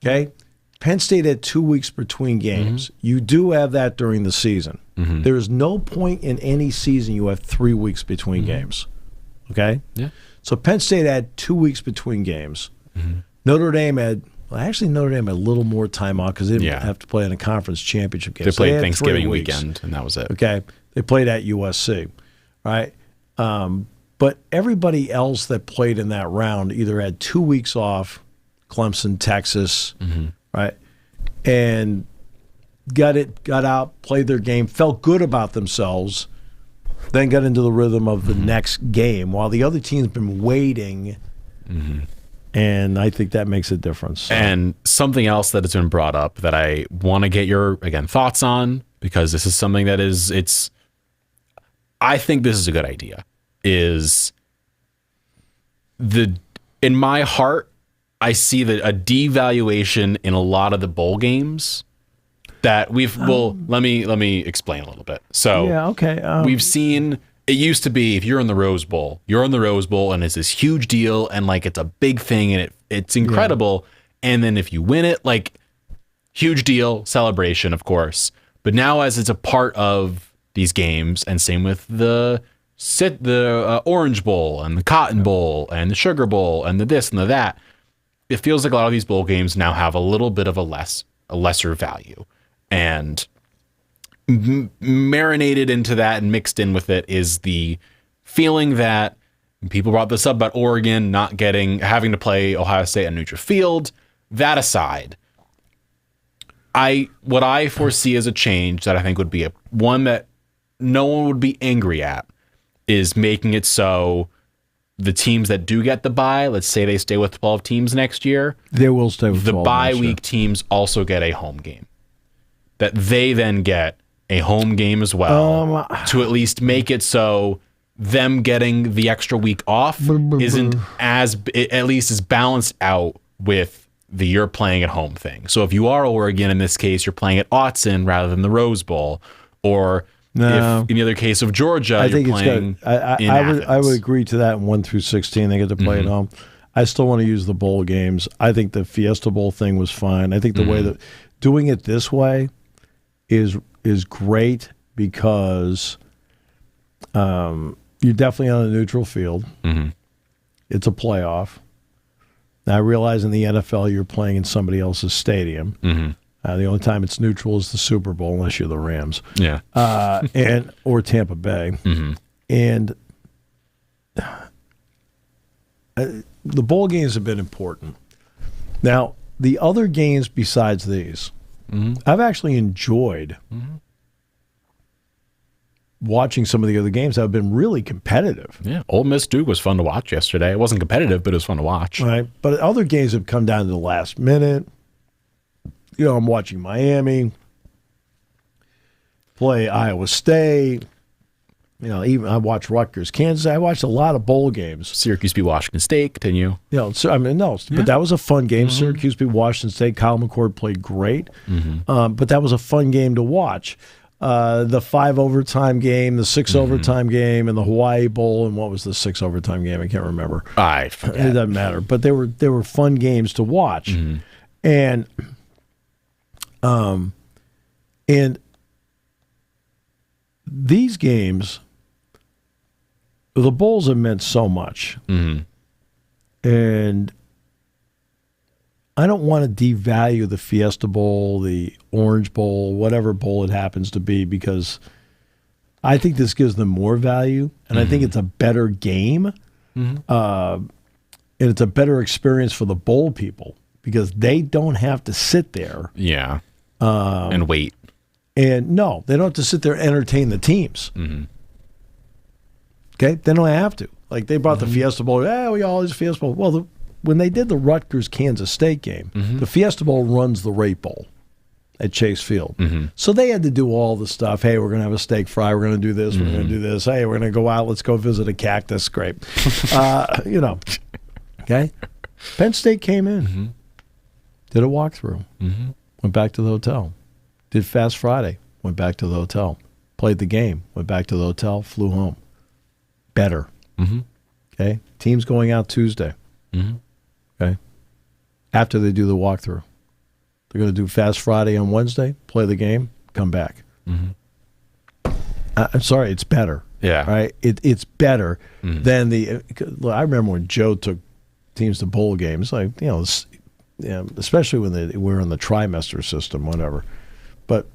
Okay? Penn State had 2 weeks between games. You do have that during the season. There is no point in any season you have 3 weeks between games. Okay? Yeah. So Penn State had 2 weeks between games. Notre Dame had a little more time off because they didn't have to play in a conference championship game. They played Thanksgiving weekend, and that was it. Okay. They played at USC, right? But everybody else that played in that round either had 2 weeks off, Clemson, Texas, right? And got out, played their game, felt good about themselves, then got into the rhythm of the next game while the other team's been waiting. And I think that makes a difference. So. And something else that has been brought up that I want to get your, again, thoughts on, because this is something that I think this is a good idea, is in my heart, I see that a devaluation in a lot of the bowl games that let me explain a little bit. So we've seen, it used to be if you're in the Rose Bowl, and it's this huge deal and it's a big thing and it's incredible. Yeah. And then if you win it, huge deal, celebration, of course. But now as it's a part of these games, and same with the Orange Bowl and the Cotton Bowl and the Sugar Bowl and the this and the that, it feels like a lot of these bowl games now have a little bit of a lesser value. And marinated into that and mixed in with it is the feeling that people brought this up about Oregon not having to play Ohio State on neutral field. That aside, what I foresee as a change that I think would be one that no one would be angry at is making it so the teams that do get the bye, let's say they stay with 12 teams next year, they will stay with 12 the bye week teams also get a home game. That they then get a home game as well to at least make it so them getting the extra week off isn't at least is balanced out with the you're playing at home thing. So if you are Oregon, in this case, you're playing at Autzen rather than the Rose Bowl, or if in the other case of Georgia, you're playing in Athens. I would agree to that. 1 through 16, they get to play at home. I still want to use the bowl games. I think the Fiesta Bowl thing was fine. I think the way that doing it this way is great because you're definitely on a neutral field. It's a playoff. Now, I realize in the NFL you're playing in somebody else's stadium. The only time it's neutral is the Super Bowl, unless you're the Rams. Yeah. Or Tampa Bay. And the bowl games have been important. Now, the other games besides these, I've actually enjoyed watching some of the other games that have been really competitive. Yeah, Ole Miss Duke was fun to watch yesterday. It wasn't competitive, but it was fun to watch. Right, but other games have come down to the last minute. I'm watching Miami play Iowa State. Even I watched Rutgers, Kansas. I watched a lot of bowl games. Syracuse beat Washington State. Continue. But that was a fun game. Syracuse beat Washington State. Kyle McCord played great, but that was a fun game to watch. the 5 overtime game, the 6 overtime game, and the Hawaii Bowl, and what was the 6 overtime game? I can't remember. I forget. It doesn't matter, but they were fun games to watch, and these games, the bowls have meant so much, and I don't want to devalue the Fiesta Bowl, the Orange Bowl, whatever bowl it happens to be, because I think this gives them more value, and I think it's a better game, and it's a better experience for the bowl people because they don't have to sit there. Yeah. And wait. And no, they don't have to sit there and entertain the teams. Okay? They don't have to. Like, they brought the Fiesta Bowl. We always Fiesta Bowl. Well, when they did the Rutgers-Kansas State game, the Fiesta Bowl runs the Rate Bowl at Chase Field. So they had to do all the stuff. Hey, we're going to have a steak fry. We're going to do this. We're going to do this. Hey, we're going to go out. Let's go visit a cactus. Great. Okay? Penn State came in, did a walkthrough, went back to the hotel, did Fast Friday, went back to the hotel, played the game, went back to the hotel, flew home. Better. Okay? Team's going out Tuesday. Okay? After they do the walkthrough. They're going to do Fast Friday on Wednesday, play the game, come back. I'm sorry, it's better. Yeah. Right? It's better than the. I remember when Joe took teams to bowl games, like, especially when they were in the trimester system, whatever. But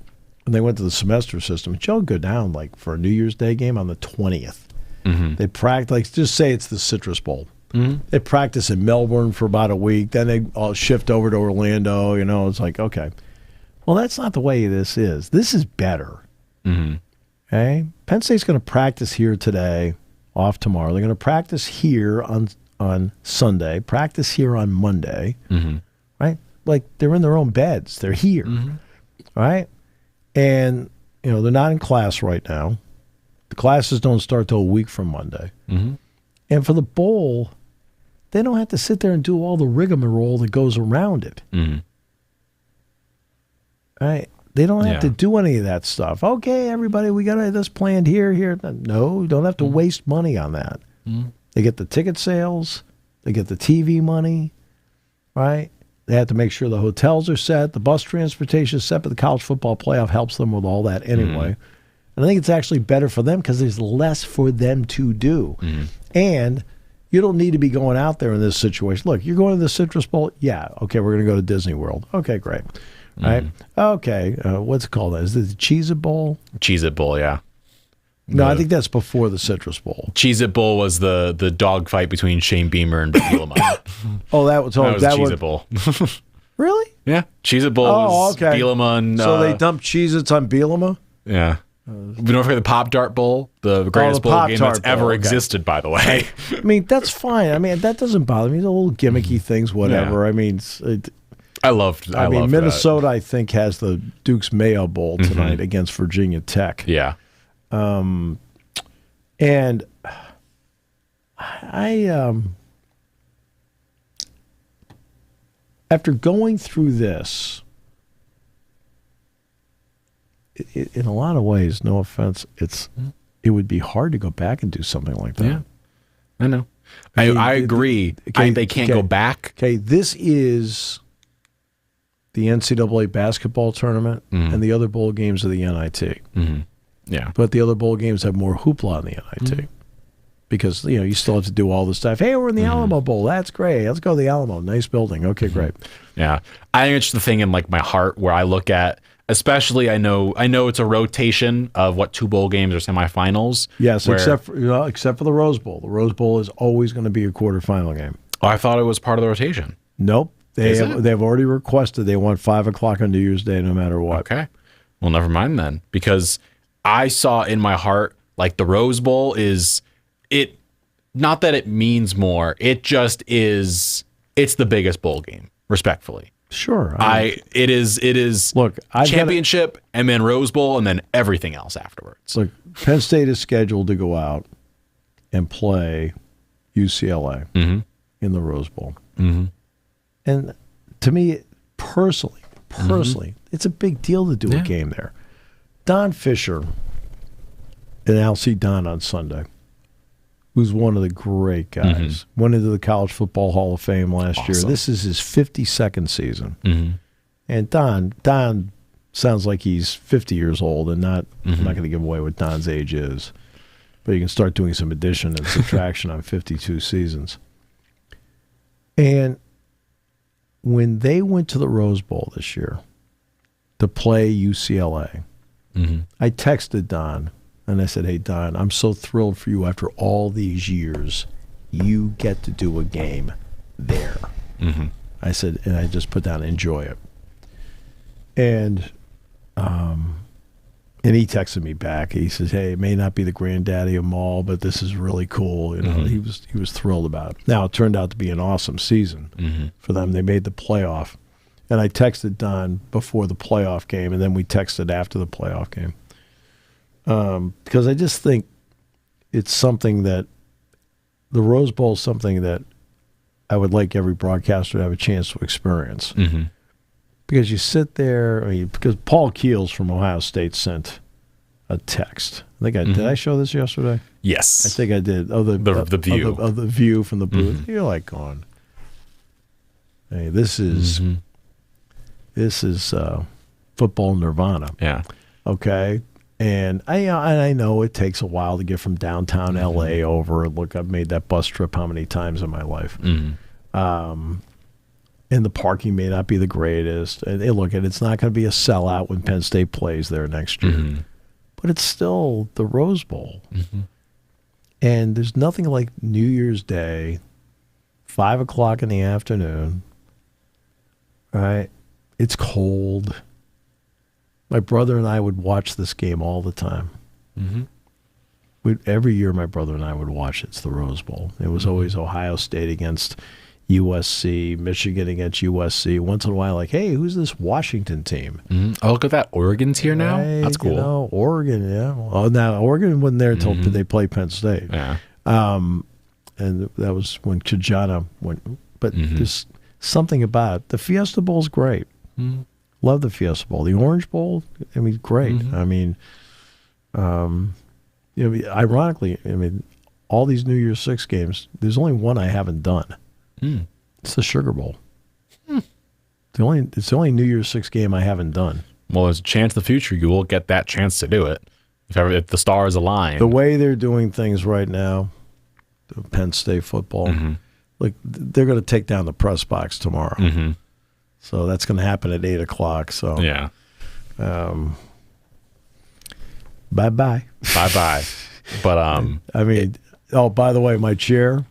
when they went to the semester system, Joe would go down like for a New Year's Day game on the 20th. They practice, like, just say it's the Citrus Bowl. They practice in Melbourne for about a week. Then they all shift over to Orlando. It's like, okay. Well, that's not the way this is. This is better. Okay? Penn State's going to practice here today, off tomorrow. They're going to practice here on Sunday, practice here on Monday. Right? Like, they're in their own beds. They're here. Right? And, they're not in class right now. The classes don't start till a week from Monday. And for the bowl, they don't have to sit there and do all the rigmarole that goes around it. Right? They don't have to do any of that stuff. Okay, everybody, we got this planned here. No, you don't have to waste money on that. They get the ticket sales. They get the TV money. Right? They have to make sure the hotels are set, the bus transportation is set, but the college football playoff helps them with all that anyway. And I think it's actually better for them because there's less for them to do. And you don't need to be going out there in this situation. Look, you're going to the Citrus Bowl? Yeah. Okay, we're going to go to Disney World. Okay, great. Right? Okay, what's it called? Is it the Cheez-It Bowl? Cheez-It Bowl, yeah. No, I think that's before the Citrus Bowl. Cheez-It Bowl was the dog fight between Shane Beamer and Bielema. That was Cheez-It Bowl. Really? Yeah. Cheez-It Bowl was okay. Bielema and... So they dumped Cheez-Its on Bielema? Yeah. We don't forget the Pop Dart Bowl, the greatest bowl game that's ever existed, by the way. I mean, that's fine. I mean, that doesn't bother me. The little gimmicky things, whatever. Yeah. I mean, I loved Minnesota, that. I think, has the Duke's Mayo Bowl tonight against Virginia Tech. Yeah. And I after going through this, in a lot of ways, no offense, it would be hard to go back and do something like that. Yeah, I know. I agree. They can't go back. Okay, this is the NCAA basketball tournament and the other bowl games of the NIT. Yeah. But the other bowl games have more hoopla in the NIT. Because, you still have to do all this stuff. Hey, we're in the Alamo Bowl. That's great. Let's go to the Alamo. Nice building. Okay, great. Yeah. I think it's the thing in like my heart where I look at, especially I know it's a rotation of what 2 bowl games or semifinals. Yes, except for the Rose Bowl. The Rose Bowl is always going to be a quarterfinal game. Oh, I thought it was part of the rotation. Nope. They've already requested they want 5 o'clock on New Year's Day no matter what. Okay. Well, never mind then. Because I saw in my heart, like the Rose Bowl not that it means more. It just is. It's the biggest bowl game, respectfully. Sure. It is. Look, championship and then Rose Bowl and then everything else afterwards. Look, Penn State is scheduled to go out and play UCLA in the Rose Bowl. And to me, personally, it's a big deal to do a game there. Don Fisher, and I'll see Don on Sunday, who's one of the great guys. Went into the College Football Hall of Fame last year. This is his 52nd season. And Don sounds like he's 50 years old, and I'm not going to give away what Don's age is. But you can start doing some addition and subtraction on 52 seasons. And when they went to the Rose Bowl this year to play UCLA, I texted Don, and I said, hey, Don, I'm so thrilled for you after all these years. You get to do a game there. I said, and I just put down, enjoy it. And he texted me back. He says, hey, it may not be the granddaddy of them all, but this is really cool. You know, he was thrilled about it. Now, it turned out to be an awesome season for them. They made the playoff. And I texted Don before the playoff game, and then we texted after the playoff game. Because I just think it's something that the Rose Bowl is something that I would like every broadcaster to have a chance to experience. Because you sit there, because Paul Keels from Ohio State sent a text. I think did I show this yesterday? Yes. I think I did. The view. Of the view from the booth. You're like going, hey, this is football nirvana. Yeah. Okay. And I know it takes a while to get from downtown LA over. Look, I've made that bus trip how many times in my life. And the parking may not be the greatest. And it's not going to be a sellout when Penn State plays there next year. But it's still the Rose Bowl. And there's nothing like New Year's Day, 5 o'clock in the afternoon. Right? It's cold. My brother and I would watch this game all the time. Every year my brother and I would watch it. It's the Rose Bowl. It was always Ohio State against USC, Michigan against USC. Once in a while, like, hey, who's this Washington team? Oh, look at that. Oregon's here now? Right, That's cool. You know, Oregon, yeah. Well, now, Oregon wasn't there until they played Penn State. Yeah. And that was when Chijana went. But there's something about it. The Fiesta Bowl's great. Love the Fiesta Bowl. The Orange Bowl, I mean, great. I mean, ironically, all these New Year's Six games, there's only one I haven't done. It's the Sugar Bowl. It's the only New Year's Six game I haven't done. Well, there's a chance in the future you will get that chance to do it if the stars align. The way they're doing things right now, the Penn State football, like they're going to take down the press box tomorrow. So that's going to happen at 8 o'clock. So yeah. Bye-bye. Bye-bye. But by the way, my chair,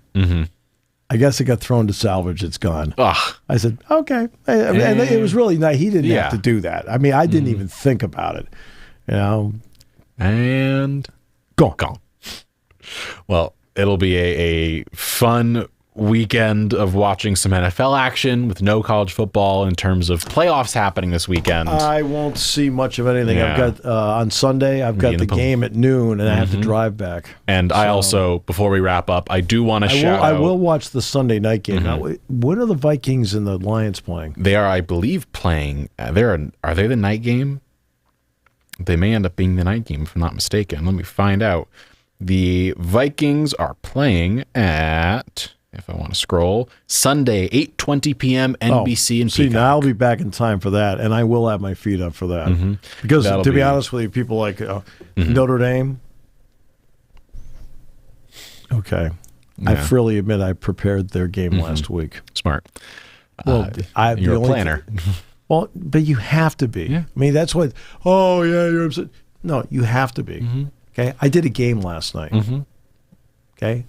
I guess it got thrown to salvage. It's gone. Ugh. I said, okay. And it was really nice. He didn't have to do that. I mean, I didn't even think about it. You know? And gone. Well, it'll be a fun weekend of watching some NFL action with no college football in terms of playoffs happening this weekend. I won't see much of anything. Yeah. I've got on Sunday, I've got the game at noon, and I have to drive back. And I also, before we wrap up, I do want to shout out. I will watch the Sunday night game. Now, when are the Vikings and the Lions playing? They are, I believe, playing. Are they the night game? They may end up being the night game, if I'm not mistaken. Let me find out. The Vikings are playing at, if I want to scroll, Sunday, 8:20 p.m. NBC and see, Peacock. now I'll be back in time for that, and I will have my feet up for that. Because, to be honest with you, people like Notre Dame, okay. Yeah. I freely admit I prepared their game last week. Smart. Well, you're a planner. Well, but you have to be. Yeah. I mean, that's what, you're upset. No, you have to be. Okay? I did a game last night. Okay?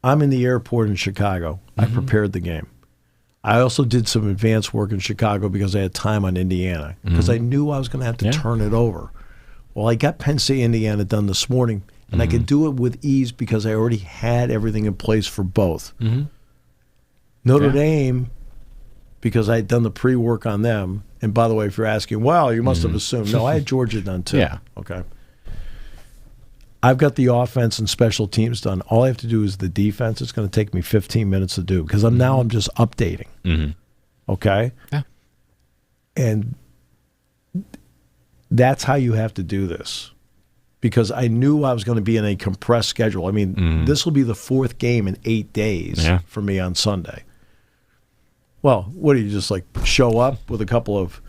I'm in the airport in Chicago. I prepared the game. I also did some advanced work in Chicago because I had time on Indiana because I knew I was going to have to turn it over. Well, I got Penn State, Indiana done this morning, and I could do it with ease because I already had everything in place for both. Notre Dame, because I had done the pre-work on them, and by the way, if you're asking, well, you must have assumed. No, I had Georgia done too. Yeah. Okay. I've got the offense and special teams done. All I have to do is the defense. It's going to take me 15 minutes to do because I'm just updating. Okay? Yeah. And that's how you have to do this. Because I knew I was going to be in a compressed schedule. I mean, this will be the 4th game in 8 days for me on Sunday. Well, what do you just like show up with a couple of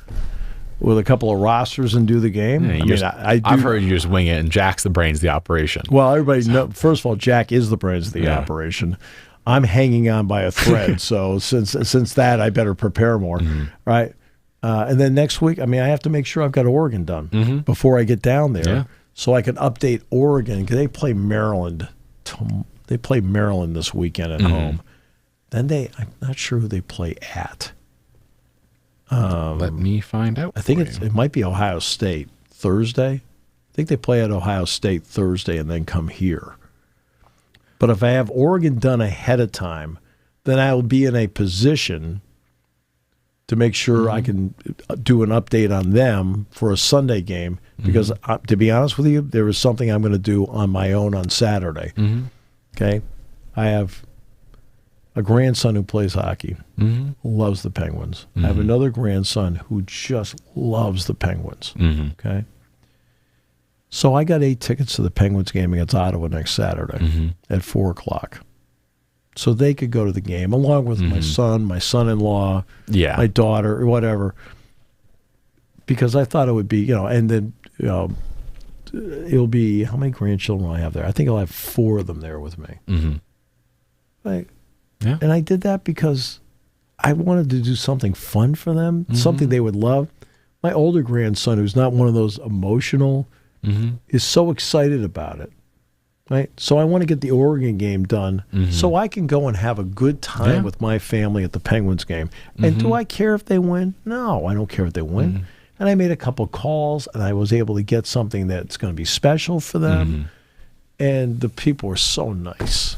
rosters and do the game? Yeah, I've heard you just wing it, and Jack's the brains of the operation. Well, everybody know. First of all, Jack is the brains of the operation. I'm hanging on by a thread, so since that, I better prepare more, right? And then next week, I have to make sure I've got Oregon done before I get down there, so I can update Oregon because they play Maryland. They play Maryland this weekend at home. Then I'm not sure who they play at. Let me find out. I think it might be Ohio State Thursday. I think they play at Ohio State Thursday and then come here. But if I have Oregon done ahead of time, then I will be in a position to make sure I can do an update on them for a Sunday game. Because to be honest with you, there is something I'm going to do on my own on Saturday. Okay, I have a grandson who plays hockey, loves the Penguins. I have another grandson who just loves the Penguins. Okay, so I got 8 tickets to the Penguins game against Ottawa next Saturday at 4:00, so they could go to the game along with my son, my son-in-law, my daughter, or whatever. Because I thought it would be, and then it'll be, how many grandchildren will I have there? I think I'll have 4 of them there with me. And I did that because I wanted to do something fun for them, something they would love. My older grandson, who's not one of those emotional, is so excited about it. Right? So I want to get the Oregon game done so I can go and have a good time with my family at the Penguins game. And do I care if they win? No, I don't care if they win. And I made a couple calls, and I was able to get something that's going to be special for them. And the people were so nice.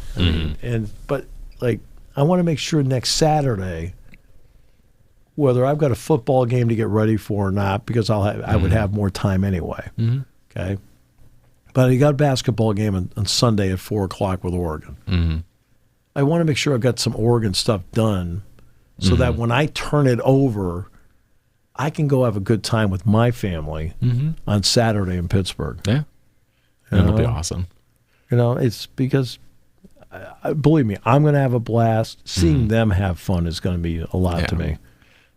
But I want to make sure next Saturday, whether I've got a football game to get ready for or not, because I would have more time anyway. Okay, but I got a basketball game on Sunday at 4:00 with Oregon. I want to make sure I've got some Oregon stuff done, so that when I turn it over, I can go have a good time with my family on Saturday in Pittsburgh. Yeah, that'll be awesome. It's because, believe me, I'm going to have a blast. Seeing them have fun is going to be a lot to me.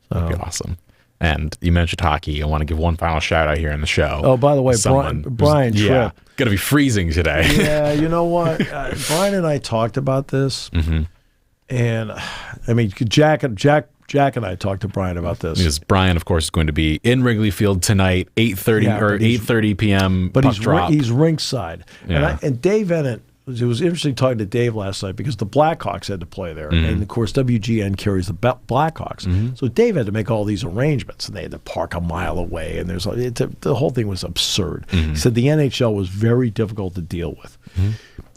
So. That'd be awesome. And you mentioned hockey. I want to give one final shout out here in the show. Oh, by the way, Brian Tripp. Going to be freezing today. Yeah, you know what? Brian and I talked about this. And, Jack and I talked to Brian about this. Because Brian, of course, is going to be in Wrigley Field tonight, 8:30 p.m. But puck he's ringside. Yeah. And Dave Ennett, it was interesting talking to Dave last night because the Blackhawks had to play there. And, of course, WGN carries the Blackhawks. So Dave had to make all these arrangements, and they had to park a mile away. And the whole thing was absurd. He said the NHL was very difficult to deal with.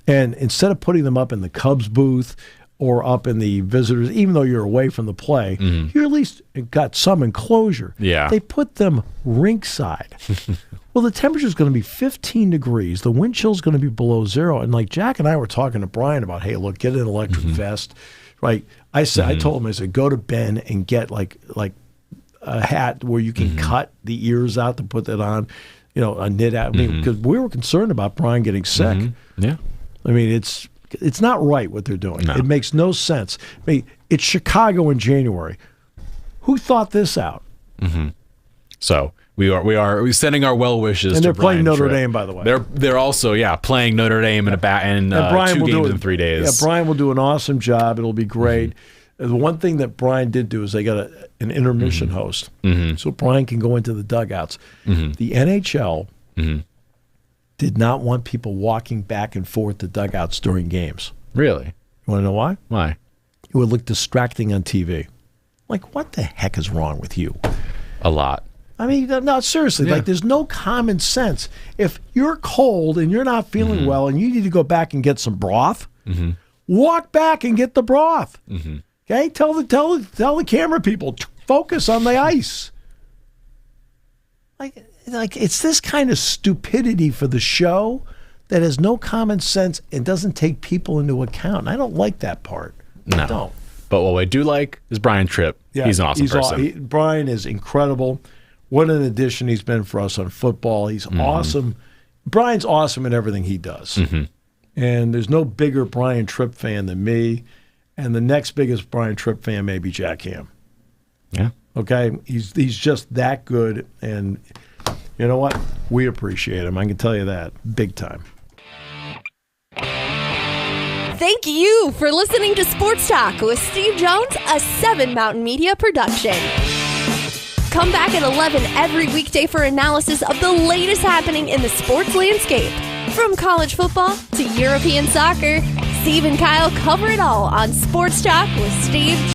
And instead of putting them up in the Cubs booth or up in the visitors, even though you're away from the play, you at least got some enclosure. Yeah. They put them rinkside. Well, the temperature is going to be 15 degrees. The wind chill is going to be below 0. And Jack and I were talking to Brian about, hey, look, get an electric vest, right? I told him, I said, go to Ben and get like a hat where you can cut the ears out to put that on, a knit hat. Because we were concerned about Brian getting sick. Yeah. It's not right what they're doing. No. It makes no sense. It's Chicago in January. Who thought this out? So we're sending our well wishes. And they're to playing Brian Notre Tripp. Dame, by the way. They're also playing Notre Dame in 2 games in 3 days. Yeah, Brian will do an awesome job. It'll be great. The one thing that Brian did do is they got an intermission host, so Brian can go into the dugouts. The NHL did not want people walking back and forth to dugouts during games. Really? You want to know why? Why? It would look distracting on TV. What the heck is wrong with you? A lot. No, seriously. Yeah. There's no common sense. If you're cold and you're not feeling well and you need to go back and get some broth, walk back and get the broth. Okay? Tell the camera people, focus on the ice. It's this kind of stupidity for the show that has no common sense and doesn't take people into account. And I don't like that part. No. I don't. But what I do like is Brian Tripp. Yeah, he's an awesome person. Brian is incredible. what an addition he's been for us on football. He's awesome. Brian's awesome in everything he does. And there's no bigger Brian Tripp fan than me. And the next biggest Brian Tripp fan may be Jack Ham. Yeah. Okay? He's just that good. And you know what? We appreciate him. I can tell you that. Big time. Thank you for listening to Sports Talk with Steve Jones, a 7 Mountain Media production. Come back at 11 every weekday for analysis of the latest happening in the sports landscape. From college football to European soccer, Steve and Kyle cover it all on Sports Talk with Steve